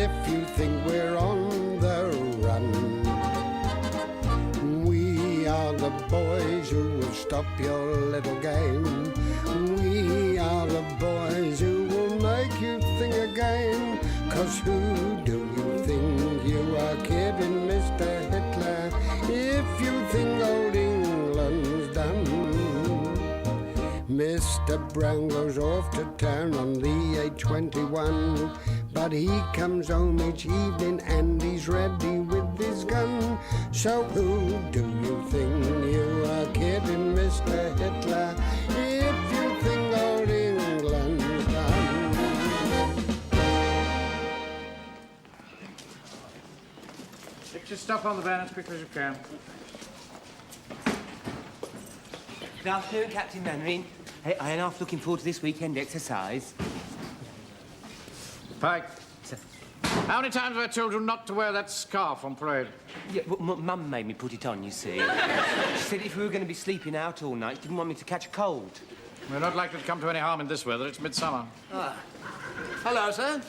if you think we're on the run. We are the boys who will stop your little game. We are the boys who will make you think again. 'Cause who do you think you are kidding, Mr. Hitler, if you think old England's done? Mr. Brown goes off to town on the A21, but he comes home each evening and he's ready with his gun. So who do you think you are kidding, Mr. Hitler, if you think old England's done? Fix your stuff on the van as quickly as you can. Good afternoon, Captain Mannering. Hey, I am half looking forward to this weekend exercise. Pike. Sir. How many times have I told you not to wear that scarf on parade? Yeah, well, Mum made me put it on, you see. She said if we were going to be sleeping out all night, she didn't want me to catch a cold. We're not likely to come to any harm in this weather. It's midsummer. Ah. Hello, sir.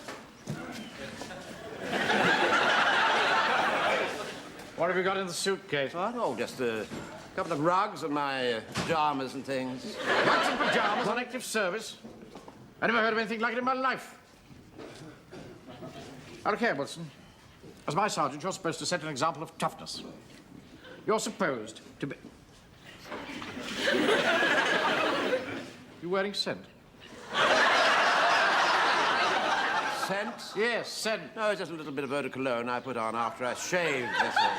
What have you got in the suitcase? What? Oh, just a couple of rugs and my pyjamas and things. Rugs and pyjamas on active service? I never heard of anything like it in my life. Now, look here, Wilson. As my sergeant, you're supposed to set an example of toughness. You're supposed to be... You wearing scent? Scent? Yes, scent. No, it's just a little bit of eau de cologne I put on after I shaved, that's all.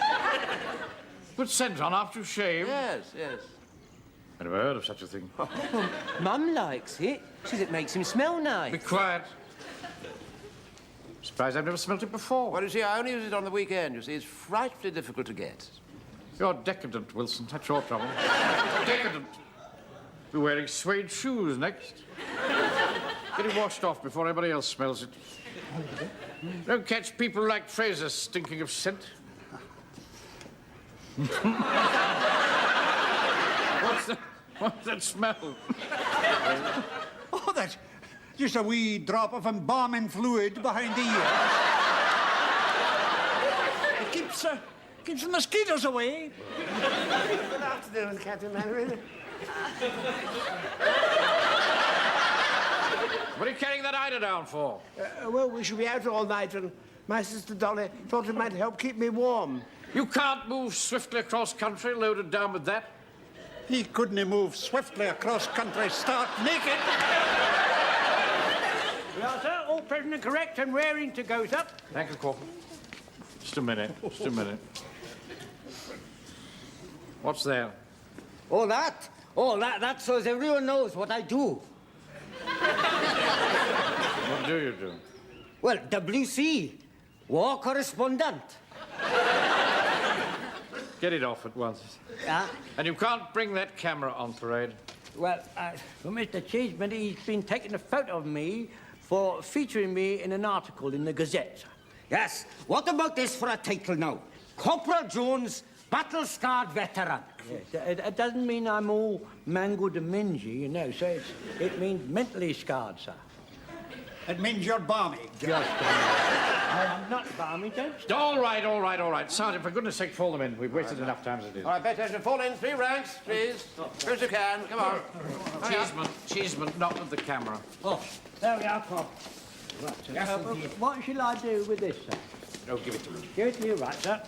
Put scent on after you shave? Yes, yes. I never heard of such a thing. Mum likes it. She says it makes him smell nice. Be quiet. Surprised I've never smelt it before. Well, you see, I only use it on the weekend. You see, it's frightfully difficult to get. You're decadent, Wilson. That's your trouble. Decadent. You're wearing suede shoes next. Get it washed off before anybody else smells it. Don't catch people like Fraser stinking of scent. What's that smell? Oh, that's just a wee drop of embalming fluid behind the ear. It keeps the mosquitoes away. Good afternoon, Captain Mannering. What are you carrying that eiderdown for? Well, we shall be out all night, and my sister Dolly thought it might help keep me warm. You can't move swiftly across country loaded down with that. He couldn't move swiftly across country stark naked. Well, sir, all present and correct and raring to go, sir. Thank you, Corporal. Just a minute, just a minute. What's there? All that, so as everyone knows what I do. What do you do? Well, WC, war correspondent. Get it off at once. Yeah? And you can't bring that camera on parade. Well, Mr. Cheeseman, he's been taking a photo of me for featuring me in an article in the Gazette. Yes. What about this for a title now? Corporal Jones, battle-scarred veteran. Yes, it doesn't mean I'm all mangled and mingy, you know, so it means mentally scarred, sir. It means you're balmy. I'm not balmy, don't you? All right. Sergeant, for goodness sake, fall them in. We've wasted enough time as it is. All right, pay attention. Fall in 3 ranks, please. As as you can. Come on. Cheeseman, not with the camera. Oh, there we are, Pop. Right, sir. What shall I do with this, sir? No, give it to me. Give it to you, right, sir.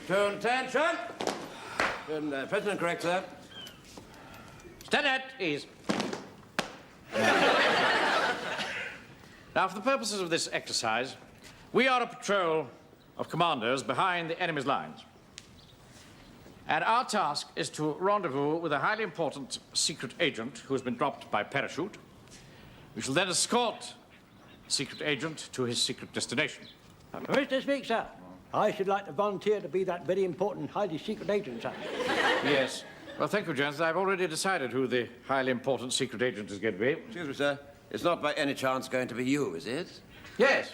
Turn attention. Turn, President correct, sir. Stand at ease. Now, for the purposes of this exercise, we are a patrol of commandos behind the enemy's lines. And our task is to rendezvous with a highly important secret agent who has been dropped by parachute. We shall then escort the secret agent to his secret destination. Mr. Speaker, sir, I should like to volunteer to be that very important, highly secret agent, sir. Yes. Well, thank you, gents. I've already decided who the highly important secret agent is going to be. Excuse me, sir. It's not by any chance going to be you, is it? Yes.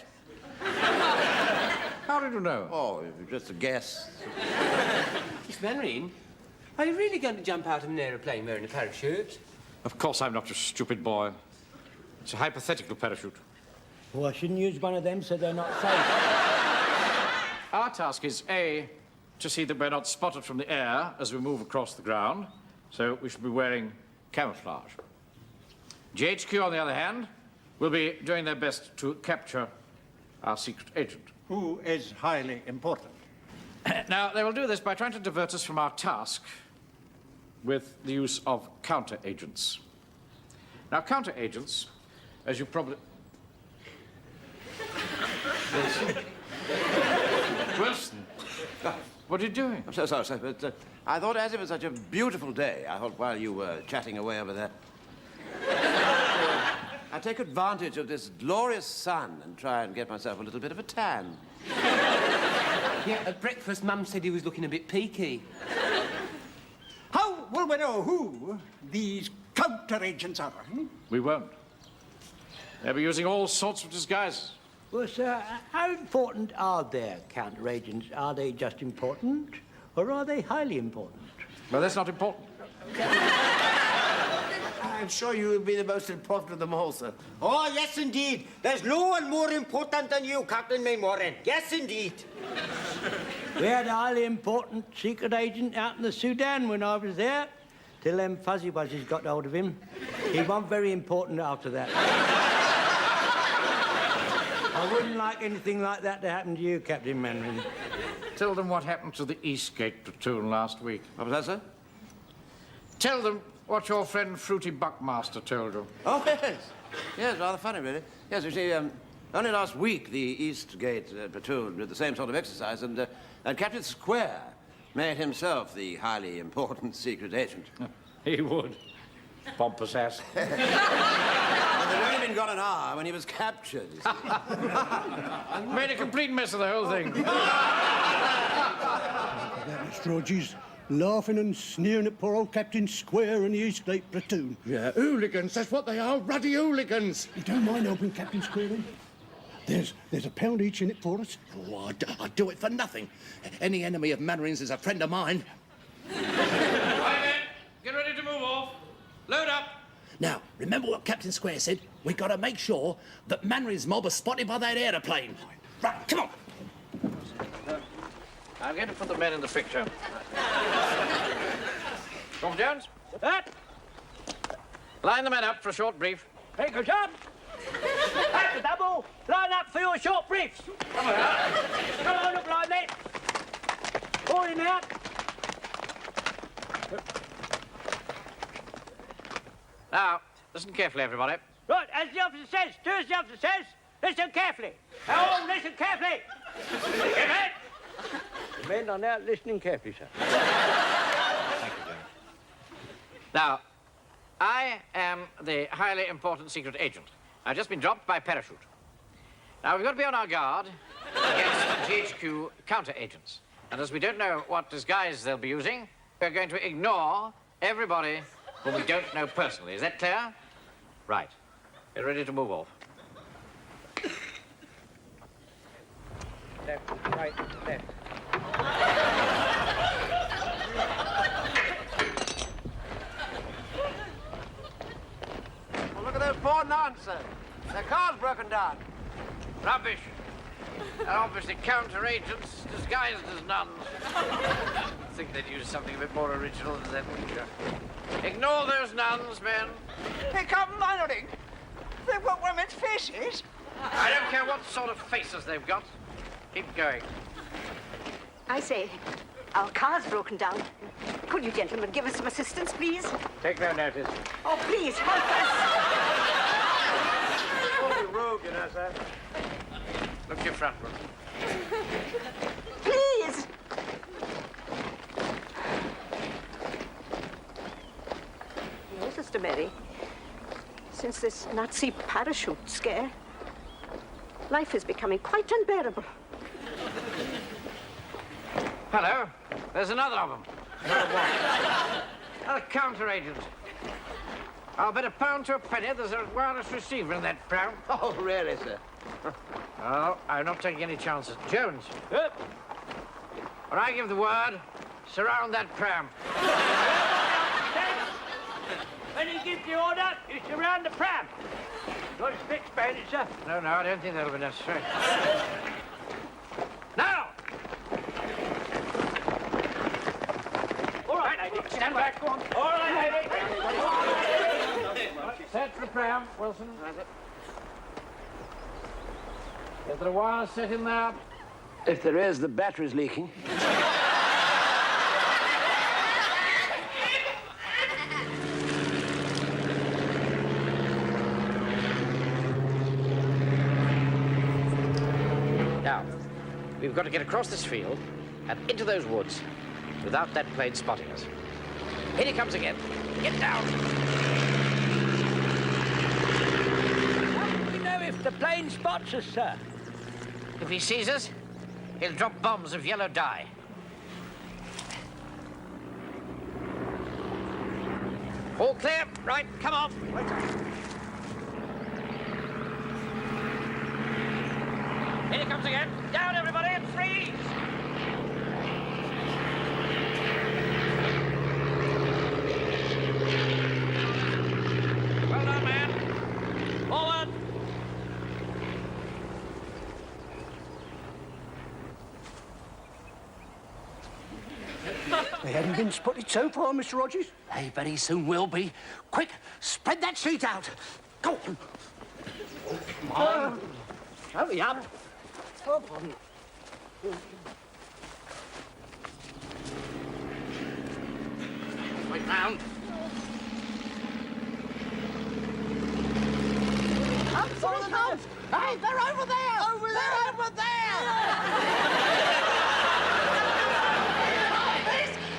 How did you know? Oh, just a guess. Miss Mainwaring, are you really going to jump out of an aeroplane wearing a parachute? Of course I'm not a stupid boy. It's a hypothetical parachute. Well, I shouldn't use one of them so they're not safe. Our task is, A, to see that we're not spotted from the air as we move across the ground, so we should be wearing camouflage. GHQ, on the other hand, will be doing their best to capture our secret agent. Who is highly important. Now, they will do this by trying to divert us from our task with the use of counter-agents. Now, counter-agents, as you probably... Wilson, what are you doing? I'm so sorry, sir, but I thought as it was such a beautiful day, I thought while you were chatting away over there, I'd take advantage of this glorious sun and try and get myself a little bit of a tan. Yeah, at breakfast, Mum said he was looking a bit peaky. How will we know who these counter-agents are? We won't. They'll be using all sorts of disguises. Well, sir, how important are their counter-agents? Are they just important, or are they highly important? Well, that's not important. I'm sure you will be the most important of them all, sir. Oh, yes, indeed. There's no one more important than you, Captain Mainwaring. Yes, indeed. We had a highly important secret agent out in the Sudan when I was there, till them fuzzy wuzzies got hold of him. He wasn't very important after that. I wouldn't like anything like that to happen to you, Captain Mainwaring. Tell them what happened to the Eastgate platoon last week. What was that, sir? Tell them what your friend Fruity Buckmaster told you. Oh, yes. Yes, rather funny, really. Yes, you see, only last week the Eastgate platoon did the same sort of exercise, and Captain Square made himself the highly important secret agent. He would. Pompous ass. Well, they'd only been gone an hour when he was captured, you see. Made a complete mess of the whole thing. Mr. Rogers, laughing and sneering at poor old Captain Square and the Eastgate platoon. Yeah, hooligans, that's what they are, ruddy hooligans. You don't mind helping Captain Square, then? There's £1 each in it for us. Oh, I'd do it for nothing. Any enemy of Mainwaring's is a friend of mine. Right then, get ready to move off. Load up. Now, remember what Captain Square said? We got to make sure that Mainwaring's mob are spotted by that aeroplane. Right, come on. I'm going to put the men in the picture. Tom Jones? That? Line the men up for a short brief. Hey, good job. That's the double. Line up for your short briefs. Come on, look lively. All in out. Now, listen carefully, everybody. Right, as the officer says, do as the officer says. Listen carefully. Now, listen carefully. Get men. The men are now listening carefully, sir. Thank you, Jones. Now, I am the highly important secret agent. I've just been dropped by parachute. Now, we've got to be on our guard against GHQ counter-agents. And as we don't know what disguise they'll be using, we're going to ignore everybody whom we don't know personally. Is that clear? Right. Get ready to move off. Left, right, left. Well, look at those poor nonsense. Their car's broken down. Rubbish. They're obviously counter-agents disguised as nuns. I think they'd use something a bit more original than that picture. Ignore those nuns, men. Hey, Captain Mainwaring, they've got women's faces. I don't care what sort of faces they've got. Keep going. I say, our car's broken down. Could you gentlemen give us some assistance, please? Take no notice. Oh, please, help us. Don't be rude, you know, sir. Look to your front, room. Please. No, Sister Mary. Since this Nazi parachute scare, life is becoming quite unbearable. Hello. There's another of them. Another counter-agent. I'll bet £1 to a penny there's a wireless receiver in that pram. Oh, really, sir? Oh, I'm not taking any chances. Jones. When I give the word, surround that pram. When he gives the order, you surround the pram. Got a fixed bandit, sir? No, I don't think that'll be necessary. Now! All right, lady. Stand back. Go on. All right, lady. Set the pram, Wilson. Is there a wire set in there? If there is, the battery's leaking. Now, we've got to get across this field and into those woods without that plane spotting us. Here he comes again. Get down. How do we know if the plane spots us, sir? If he sees us, he'll drop bombs of yellow dye. All clear? Right, come on. Here he comes again. Down, everybody, and freeze! Well done, man. Forward! They haven't been spotted so far, Mr. Rogers. They very soon will be. Quick, spread that sheet out. Go on. Hurry up. Wait round. Up for the nose! Hey, they're over there! They're over there!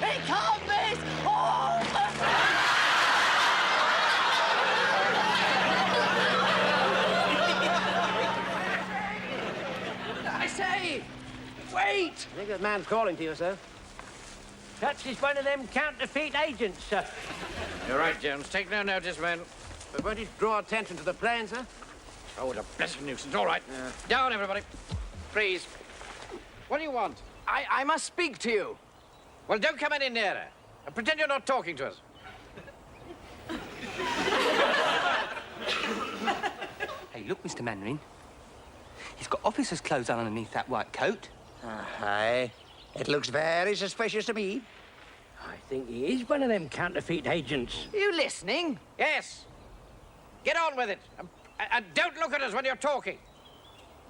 He can't miss! Oh! I say, wait! I think that man's calling to you, sir. Perhaps he's one of them counterfeit agents, sir. You're right, Jones. Take no notice, men. But won't you draw attention to the plane, sir? Oh, what a blessed nuisance. All right. Down, everybody. Freeze. What do you want? I must speak to you. Well, don't come any nearer. And pretend you're not talking to us. Hey, look, Mr. Mannering. He's got officer's clothes on underneath that white coat. Aye. It looks very suspicious to me. I think he is one of them counterfeit agents. Are you listening? Yes. Get on with it. And don't look at us when you're talking.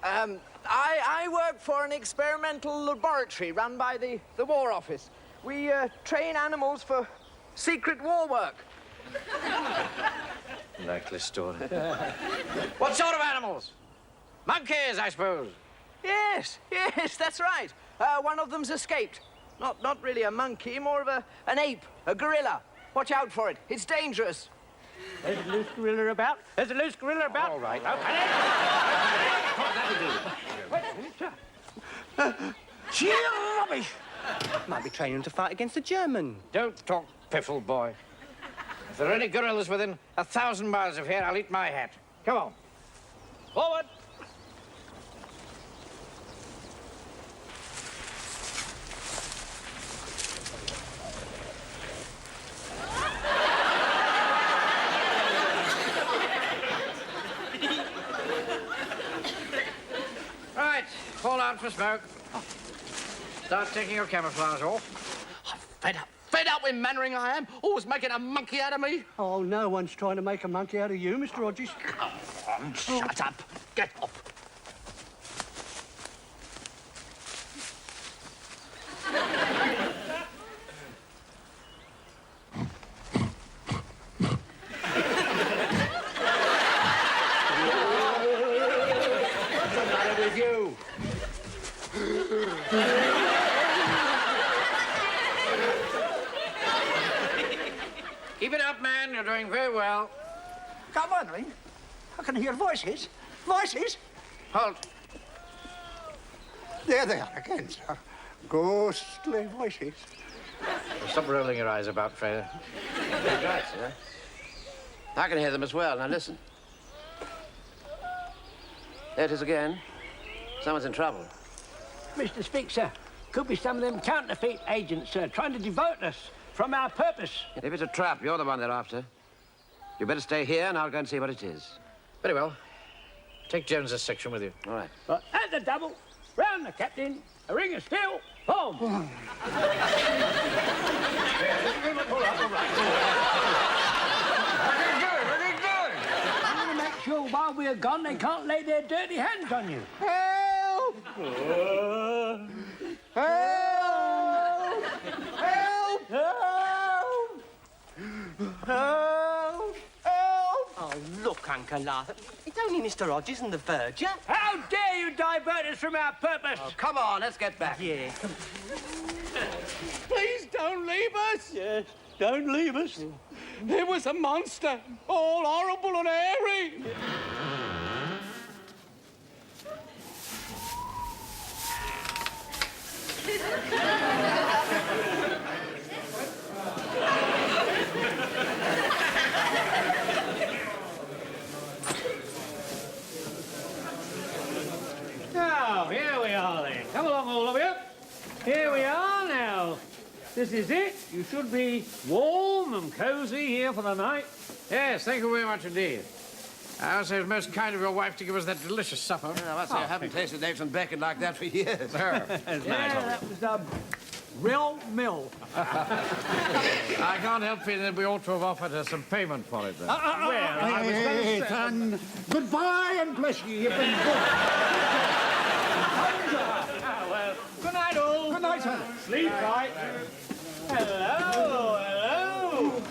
I work for an experimental laboratory run by the War Office. We train animals for secret war work. Likely story. What sort of animals? Monkeys, I suppose. Yes, that's right. One of them's escaped. Not really a monkey, more of an ape, a gorilla. Watch out for it. It's dangerous. There's a loose gorilla about. There's a loose gorilla about. All right. Wait a minute, sir. Sheer rubbish! Might be training him to fight against the German. Don't talk piffle, boy. If there are any gorillas within 1,000 miles of here, I'll eat my hat. Come on. Forward. Right, fall out for smoke. Start taking your camouflage off. I'm fed up with Mannering, I am. Always making a monkey out of me. Oh, no one's trying to make a monkey out of you, Mr. Rogers. Come on, shut up. Get off. What's the matter with you? Keep it up, man. You're doing very well. Come on, Ring. I can hear voices. Voices. Halt. There they are again, sir. Ghostly voices. Stop rolling your eyes about, Fraser. That's right, sir. I can hear them as well. Now listen. There it is again. Someone's in trouble. Mr. Speak, sir. Could be some of them counterfeit agents, sir, trying to divert us from our purpose. If it's a trap, you're the one they're after. You better stay here, and I'll go and see what it is. Very well. Take Jones's section with you. All right. At the double, round the captain, a ring of steel, form. I want to make sure while we're gone, they can't lay their dirty hands on you. Help! Help! Help! Help! Help! Help! Oh, look, Uncle Arthur. It's only Mr. Rogers and the Verger. How dare you divert us from our purpose? Oh, come on, let's get back. Yeah. Please don't leave us. Yes, don't leave us. There was a monster, all horrible and hairy. Now, here we are then. Come along, all of you. Here we are now. This is it. You should be warm and cosy here for the night. Yes, thank you very much indeed. I say it was most kind of your wife to give us that delicious supper. Yeah, I say, I haven't tasted eggs and bacon like that for years. That was real mill. I can't help feeling that we ought to have offered her some payment for it, though. I was going to say... And goodbye and bless you. You've been good. Well, good night, all. Good night, sir. Sleep tight. Hello, hello.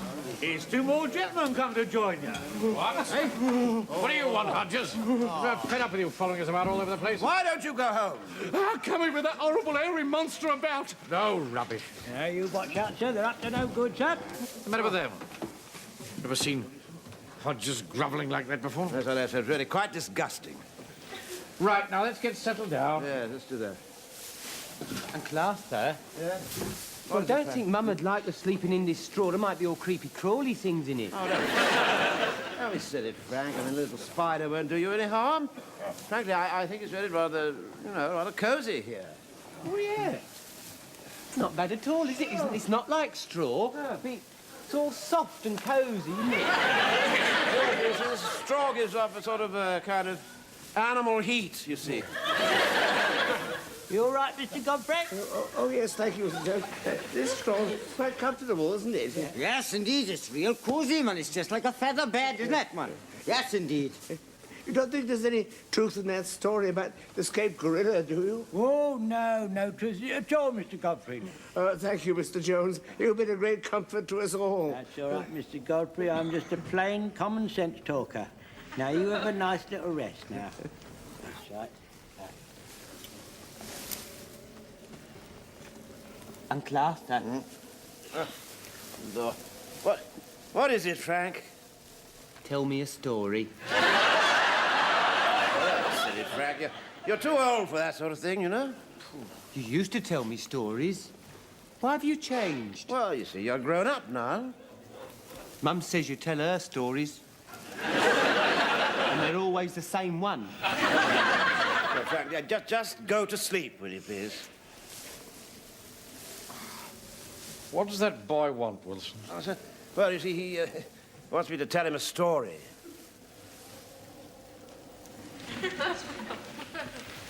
Here's two more gentlemen come to join you. What? Hey? What do you want, Hodges? We're fed up with you following us about all over the place. Why don't you go home? How coming with that horrible hairy monster about? No rubbish. Yeah, you watch out, sir. They're up to no good, sir. What's the matter with them? Ever seen Hodges grovelling like that before? That's what I said. Really quite disgusting. Right, now let's get settled down. Yeah, let's do that. Uncle Arthur? Yeah? Well, I don't think Mum would like us sleeping in this straw. There might be all creepy-crawly things in it. Oh, no. Don't be silly, Frank. I mean, a little spider won't do you any harm. Frankly, I think it's really rather, you know, rather cosy here. Oh, yeah. It's not bad at all, is it? It's not like straw. It's all soft and cosy, isn't it? Yes, this straw gives off a sort of kind of animal heat, you see. You all right, Mr. Godfrey? Oh, yes, thank you, Mr. Jones. This straw is quite comfortable, isn't it? Yes, indeed. It's real cozy, man. It's just like a feather bed, isn't it, man? Yes, indeed. You don't think there's any truth in that story about the escaped gorilla, do you? Oh, no truth at all, Mr. Godfrey. Thank you, Mr. Jones. You've been a great comfort to us all. That's all right, Mr. Godfrey. I'm just a plain common sense talker. Now, you have a nice little rest now. That's right. Uncle Arthur. What is it, Frank? Tell me a story. Silly Frank. You're too old for that sort of thing, you know. You used to tell me stories. Why have you changed? Well, you see, you're grown up now. Mum says you tell her stories. And they're always the same one. Well, Frank, yeah, just go to sleep, will you, please? What does that boy want, Wilson? Well, you see, he wants me to tell him a story.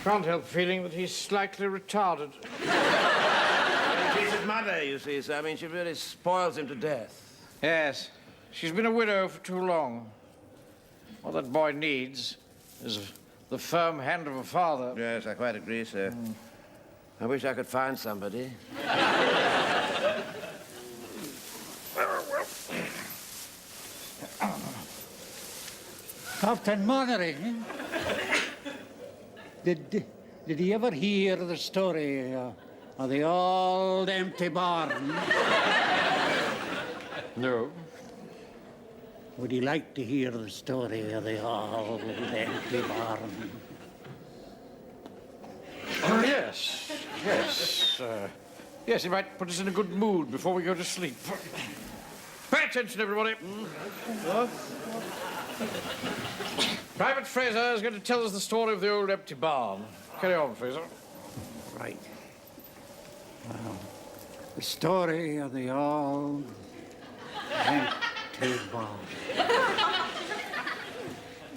Can't help feeling that he's slightly retarded. He's his mother, you see, so I mean, she really spoils him to death. Yes. She's been a widow for too long. What that boy needs is the firm hand of a father. Yes, I quite agree, sir. I wish I could find somebody. Captain Mannering, did he ever hear the story of the old empty barn? No. Would he like to hear the story of the old empty barn? Oh, yes. Yes. Yes, it might put us in a good mood before we go to sleep. Pay attention, everybody. Private Fraser is going to tell us the story of the old empty barn. Carry on, Fraser. Right. Well, the story of the old empty barn.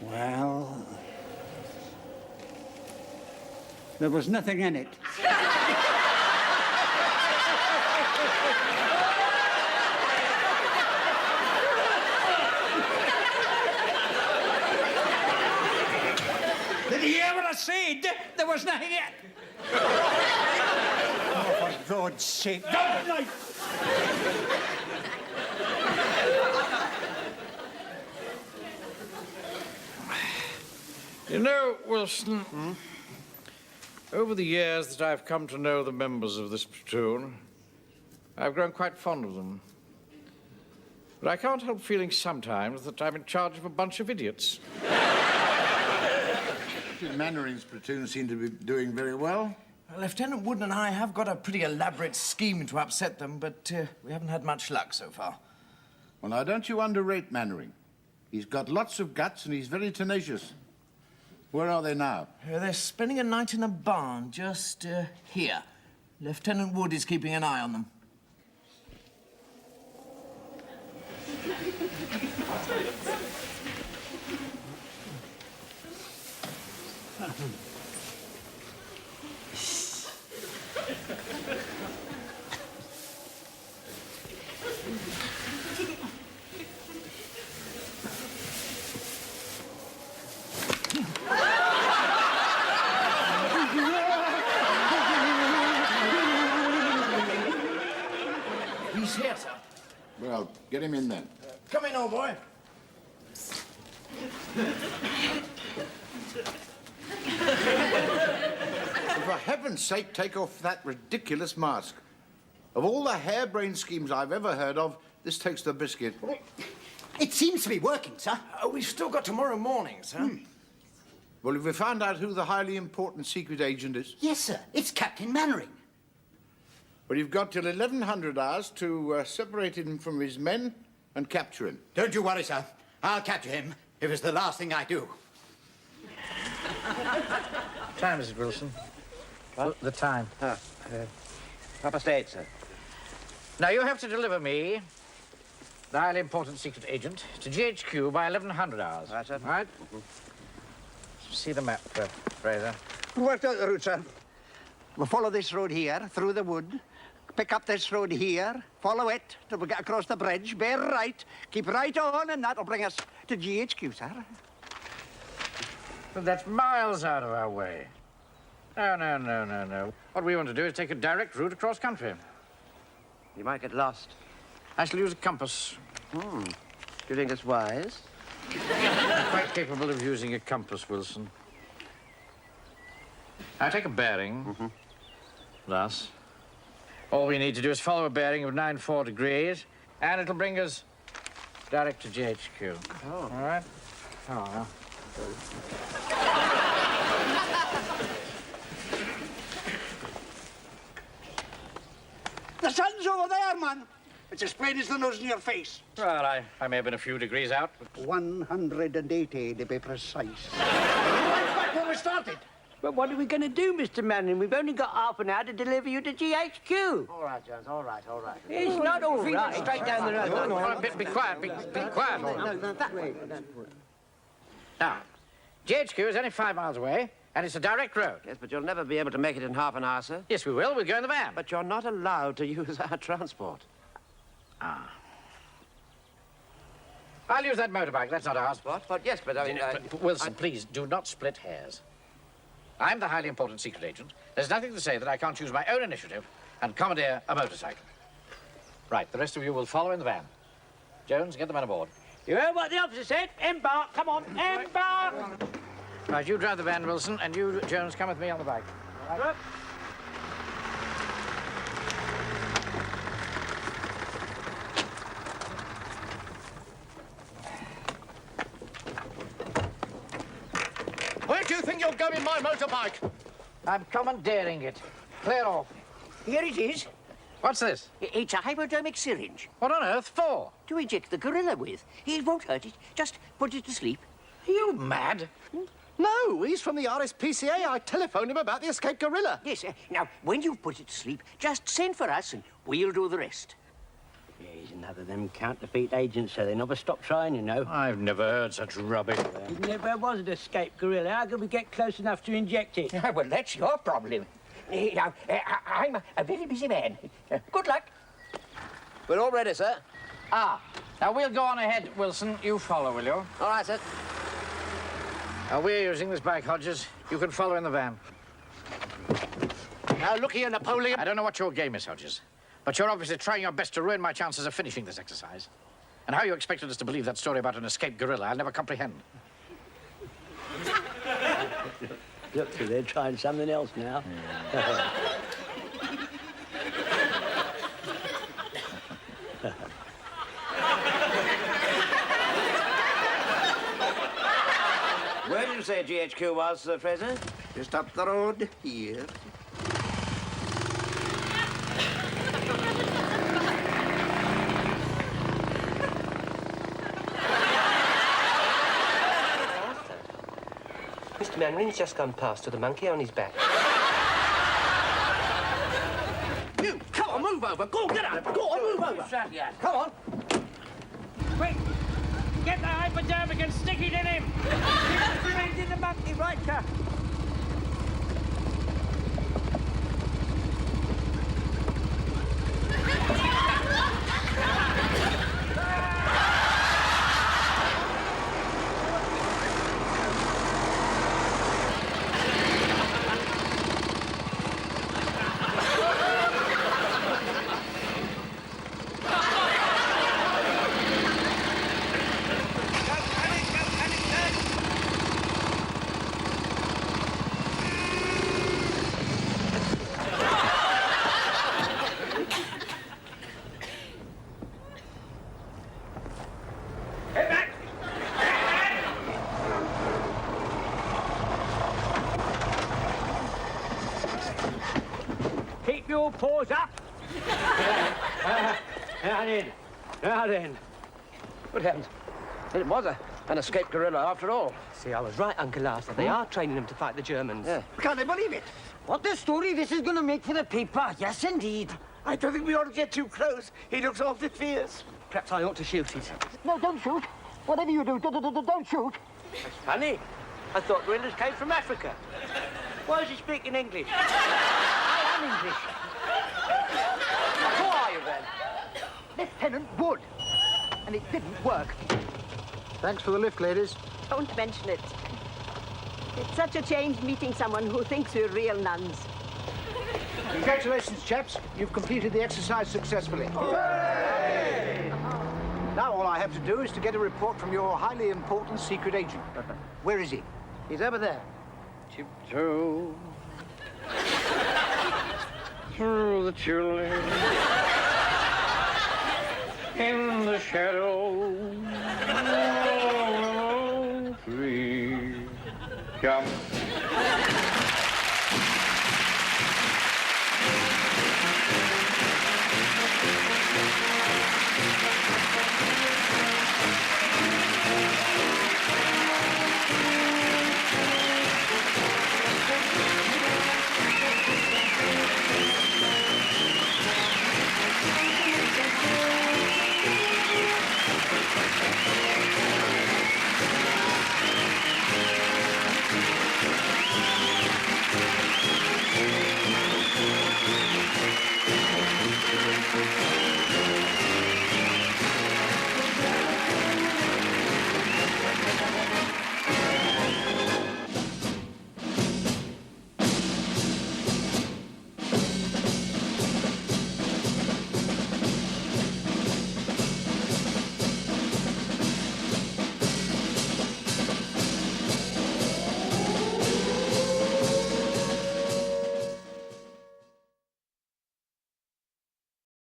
Well, there was nothing in it. Did you hear what I said? There was nothing in it. Oh, for God's sake. Don't You know, Wilson, over the years that I've come to know the members of this platoon, I've grown quite fond of them. But I can't help feeling sometimes that I'm in charge of a bunch of idiots. Mannering's platoon seem to be doing very well. Lieutenant Wood and I have got a pretty elaborate scheme to upset them, but we haven't had much luck so far. Well, now, don't you underrate Mannering. He's got lots of guts and he's very tenacious. Where are they now? They're spending a night in a barn just here. Lieutenant Wood is keeping an eye on them. He's here, sir. Well, get him in then. Come in, old boy. For heaven's sake, take off that ridiculous mask. Of all the harebrained schemes I've ever heard of, this takes the biscuit. It seems to be working, sir. We've still got tomorrow morning, sir. Well, have we found out who the highly important secret agent is? Yes, sir. It's Captain Mannering. Well, you've got till 1100 hours to separate him from his men and capture him. Don't you worry, sir. I'll capture him if it's the last thing I do. Time, Mrs. Wilson. What? The time. '8, sir. Now, you have to deliver me, the highly important secret agent, to GHQ by 1100 hours. Right, sir. Right? See the map, Fraser. We worked out the route, sir. We'll follow this road here, through the wood, pick up this road here, follow it till we get across the bridge, bear right, keep right on, and that'll bring us to GHQ, sir. But that's miles out of our way. No. What we want to do is take a direct route across country. You might get lost. I shall use a compass. Do you think it's wise? I'm quite capable of using a compass, Wilson. I take a bearing. Thus. All we need to do is follow a bearing of 94 degrees, and it'll bring us direct to GHQ. Oh. All right? Oh, well. The sun's over there, man. It's as plain as the nose in your face. Well, I may have been a few degrees out, but... 180 to be precise. Back where we started. But what are we going to do, Mr. Manning? We've only got half an hour to deliver you to GHQ. All right, Jones, all right. It's not all right. Straight down the road. All right, be quiet, be quiet. No, that way. Now, GHQ is only 5 miles away, and it's a direct road. Yes, but you'll never be able to make it in half an hour, sir. Yes, we will. We'll go in the van. But you're not allowed to use our transport. I'll use that motorbike. That's not ours. What? Yes, but I mean... Wilson, please, do not split hairs. I'm the highly important secret agent. There's nothing to say that I can't use my own initiative and commandeer a motorcycle. Right, the rest of you will follow in the van. Jones, get the men aboard. You heard what the officer said? Embark. Come on, embark. Right, you drive the van, Wilson, and you, Jones, come with me on the bike. All right? Where do you think you're going, my motorbike? I'm commandeering it. Clear off. Here it is. What's this? It's a hypodermic syringe. What on earth for? To inject the gorilla with. It won't hurt it. Just put it to sleep. Are you mad? No, he's from the RSPCA. I telephoned him about the escaped gorilla. Yes, now, when you've put it to sleep, just send for us and we'll do the rest. Yeah, he's another of them counterfeit agents, so they never stop trying, you know. I've never heard such rubbish. If there was an escaped gorilla, how could we get close enough to inject it? Well, that's your problem. Now, I'm a very busy man. Good luck. We're all ready, sir. Now, we'll go on ahead, Wilson. You follow, will you? All right, sir. We're using this bike, Hodges. You can follow in the van. Now, look here, Napoleon. I don't know what your game is, Hodges, but you're obviously trying your best to ruin my chances of finishing this exercise. And how you expected us to believe that story about an escaped gorilla, I'll never comprehend. Look, they're trying something else now. Where did you say GHQ was, Fraser? Just up the road here. Mr. Manrin's just gone past with a monkey on his back. You, come on, move over. Go, get out. Go on, move over. Come on. Quick! Get the hypodermic and stick it in him! Straight in the monkey, right, sir? Keep your paws up. Now then. Now then. Good heavens. It was an escaped gorilla after all. See, I was right, Uncle Arthur. They are training them to fight the Germans. Yeah. Can't I believe it? What a story this is going to make for the paper. Yes, indeed. I don't think we ought to get too close. He looks awfully fierce. Perhaps I ought to shoot it. No, don't shoot. Whatever you do, don't shoot. That's funny. I thought gorillas came from Africa. Why is he speaking English? I am English. Who are you, then? Lieutenant Wood. And it didn't work. Thanks for the lift, ladies. Don't mention it. It's such a change meeting someone who thinks we're real nuns. Congratulations, chaps. You've completed the exercise successfully. Now all I have to do is to get a report from your highly important secret agent. Where is he? He's over there. Tiptoe through the tulips in the shadow of the tree. Jump